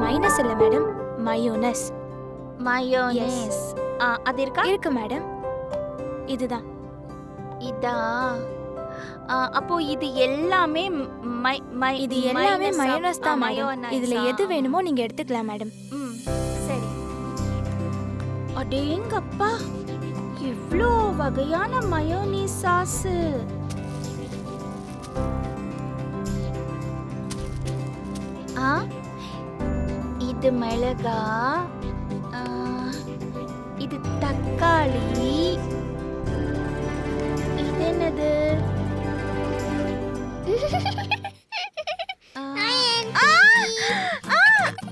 Minus இல்ல madam, mayonnaise. Mayonnaise. அது இருக்கா? இருக்கு மேடம். இதுதான். இதா? அப்போ இது எல்லாமே இது எல்லாமே மயோனஸ் தான் மேடம். இதுல எது வேணுமோ நீங்க எடுத்துக்கலாம் மேடம். சரி. அடேங்கப்பா, இவ்ளோ வகையான மயோனீஸ் சாஸ். இது மிளகா, இது தக்காளி, இது என்னது?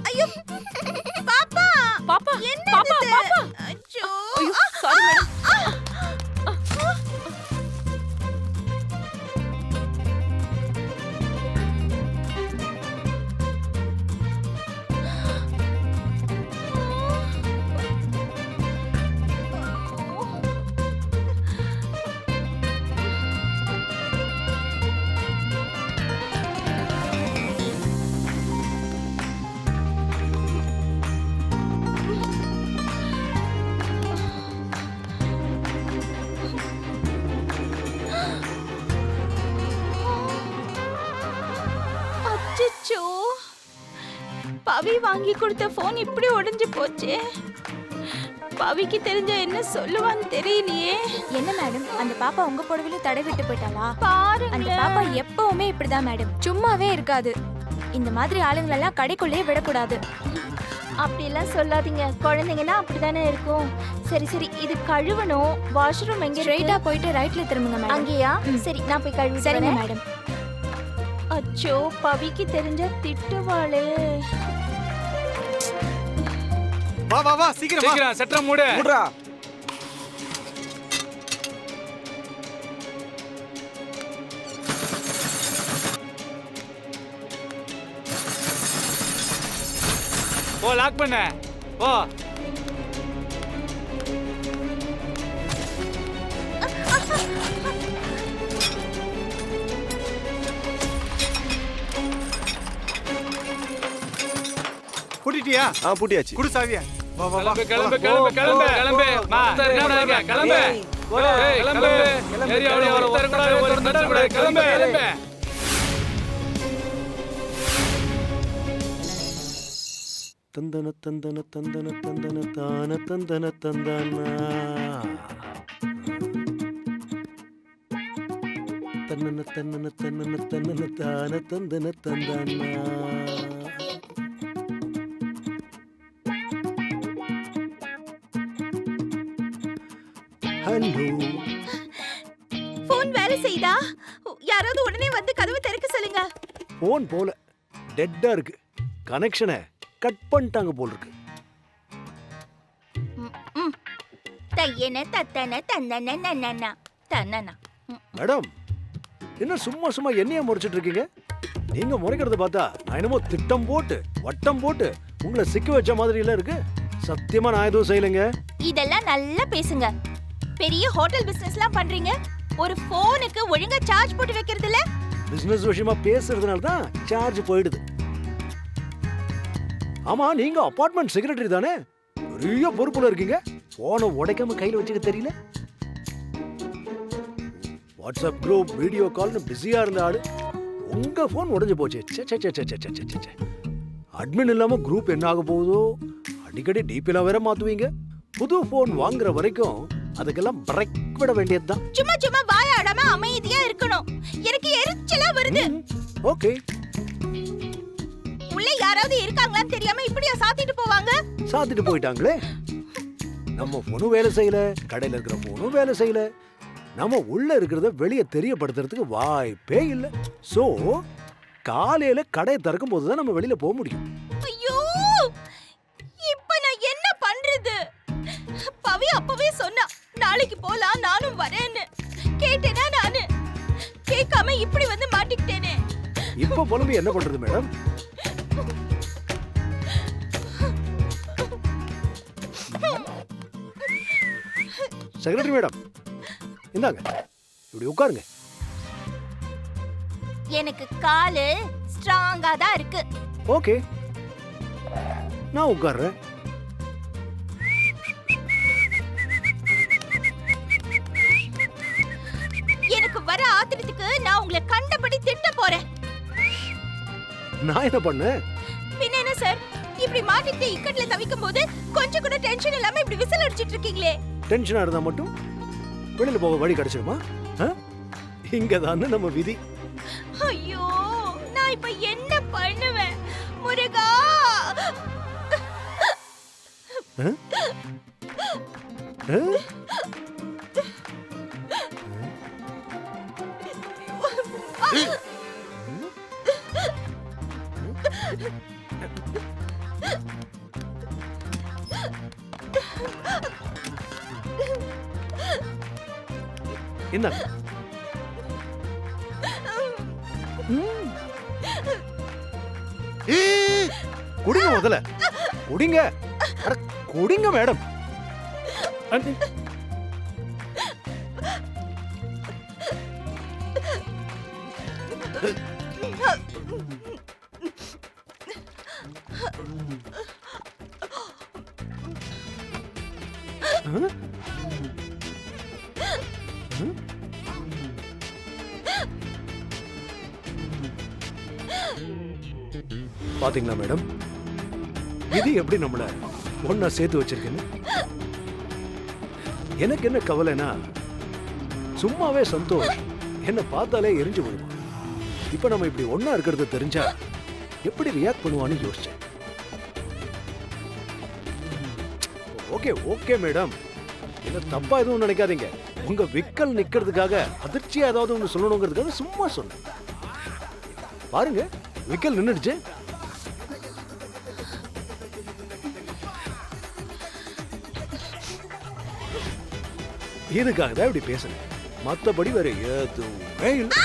ஐயோ பாப்பா, பாப்பா, என்ன பாப்பா, பாப்பா. அச்சோ. Sorry madam. அச்சச்சோ, பவி வாங்கி கொடுத்த போன் இப்படி உடைஞ்சு போச்சே. பவிக்கு தெரிஞ்ச என்ன சொல்லுவான்னு தெரியலையே. என்ன மேடம், அந்த பாப்பா உங்க புடவையில தடை விட்டு போயிட்டாளா? பாருங்க, அந்த பாப்பா எப்பவுமே இப்படிதான் மேடம், சும்மாவே இருக்காது. இந்த மாதிரி ஆளுங்களெல்லாம் கடைக்குள்ளேயே விடக்கூடாது. அப்படிலாம் சொல்லாதீங்க. குழந்தைங்கன்னா அப்படிதானே இருக்கும். சரி சரி, இது கழுவணும். வாஷ்ரூம் எங்க? ஸ்ட்ரைட்டா போயிட்டு ரைட்ல திரும்புங்க மேடம். அங்கேயா? சரி, நான் போய் கழுவி. சரிங்க மேடம். அச்சோ, பவிக்கு தெரிஞ்ச திட்டுவாளே. வா வா வா, சீக்கிரம் சீக்கிரம் சட்டற மூடு. மூடுடா. ஓ, லாக் பண்ணு. ஓ. பூட்டிட்டியா? பூட்டியாச்சு. குடு சாவியா. வா வா வா. கிளம்பு கிளம்பு கிளம்பு கிளம்பு கிளம்பு. என்னடா இங்க? கிளம்பு. ஏய், கிளம்பு. ஏரியாவுல ஒருத்தர் கூட ஒரு நட கூட. கிளம்பு கிளம்பு. தந்தன தந்தன தந்தன தந்தன தான தந்தன தந்தானா தன்னன தன்னன தன்னன தன்னன தான தந்தன தந்தானா. ஹலோ. போன் வேலை செய்தா? யாராவது உடனே வந்து கதவு திறக்க சொல்லுங்க. போன் போல டெட்டா இருக்கு. கனெக்ஷனை கட் பண்ணிட்டாங்க போல இருக்கு. தையன தத்தன தன்னன நன்னன தன்னன. மேடம், என்ன சும்மா சும்மா என்னைய முறைச்சிட்டு இருக்கீங்க? நீங்க முறைக்கிறத பார்த்தா நான் என்னமோ திட்டம் போட்டு வட்டம் போட்டு உங்களை சிக்க வச்ச மாதிரி எல்லாம் இருக்கு. சத்தியமா நான் எதுவும் செய்யலைங்க. இதெல்லாம் நல்லா பேசுங்க. பெரிய ஹோட்டல் பிசினஸ்லாம் பண்றீங்க, ஒரு போனுக்கு ஒழுங்கா சார்ஜ் போட்டு வைக்கிறது இல்ல. பிசினஸ் விஷயமா பேசுறதுனால தான் சார்ஜ் போயிடுது. ஆமா, நீங்க அபார்ட்மெண்ட் செக்ரட்டரி தானே? பெரிய பொறுப்புல இருக்கீங்க. போனை உடைக்காம கையில வச்சுக்க தெரியல. வாட்ஸ்அப் குரூப், வீடியோ கால்னு பிஸியா இருந்த ஆளு உங்க போன் உடைஞ்சு போச்சு. அட்மின் இல்லாம குரூப் என்ன ஆக போகுதோ? அடிக்கடி டிபிலாம் வேற மாத்துவீங்க. புது போன் வாங்குற வரைக்கும் அதுக்கெல்லாம் பிரேக் விட வேண்டியதுதான். சும்மா சும்மா வாய அடாம அமைதியா இருக்கணும். எனக்கு எரிச்சலா வருது. ஓகே. உள்ள யாராவது இருக்காங்களான்னு தெரியாம இப்படியா சாத்திட்டு போவாங்க? சாத்திட்டு போயிட்டாங்களே. நம்ம போனும் வேலை செய்யல, கடையில இருக்கிற போனும் வேலை செய்யல. நம்ம உள்ள இருக்கிறத வெளியே தெரியப்படுத்துறதுக்கு வாய்ப்பே இல்லை. சோ காலையில கடையை திறக்கும் போதுதான் நம்ம வெளியில போக முடியும். ஐயோ, இப்ப நான் என்ன பண்றது? பவி அப்பவே சொன்னா நாளைக்கு போலாம், நானும் வரேன்னு. கேட்டேனா நானு? கேட்காம இப்படி வந்து மாட்டிக்கிட்டேனே. இப்ப புலம்பி என்ன பண்றது மேடம்? செக்ரட்டரி மேடம், இந்தாங்க, இப்படி உட்காருங்க. எனக்கு காலு ஸ்ட்ராங்கா தான் இருக்கு. ஓகே. நான் உட்கார்றேன். எனக்கு வர ஆத்திரத்துக்கு நான் உங்களை கண்டபடி திட்ட போறேன். நான் என்ன பண்ணேன்? பின்ன என்ன சார், இப்படி மாட்டிட்டு இக்கட்ல தவிக்கும் போது கொஞ்சம் கூட டென்ஷன் இல்லாம இப்படி விசில் அடிச்சிட்டு இருக்கீங்களே. டென்ஷனா இருந்தா மட்டும் வெளியில போக வழி கிடைச்சிருமா? இங்கதானே நம்ம விதி. ஐயோ, நான் இப்ப என்ன பண்ணுவேன் முருகா? ஆ? ஆ? என்ன? குடிங்க முதல்ல, குடிங்க. அட, குடிங்க மேடம். பாத்தீங்களா மேடம், விதி எப்படி நம்மள ஒன்னா சேர்த்து வச்சிருக்குன்னு. எனக்கு என்ன கவலைனா, சும்மாவே சந்தோஷ் என்ன பார்த்தாலே எரிஞ்சு விடுவான். இப்ப நம்ம இப்படி ஒன்னா இருக்கிறது தெரிஞ்சா எப்படி ரியாக்ட் பண்ணுவான்னு யோசிச்சேன். ஓகே ஓகே மேடம், என்ன தப்பா எதுவும் நினைக்காதீங்க. உங்க விக்கல் நிக்கிறதுக்காக அதிர்ச்சியா ஏதாவது ஒண்ணு சொல்லணுங்கிறதுக்காக சும்மா சொன்னேன். பாருங்க, விக்கல் நின்னுடுச்சு. இதுக்காக தான் இப்படி பேசுறேன், மத்தபடி வேற எதுவுமே இல்லை.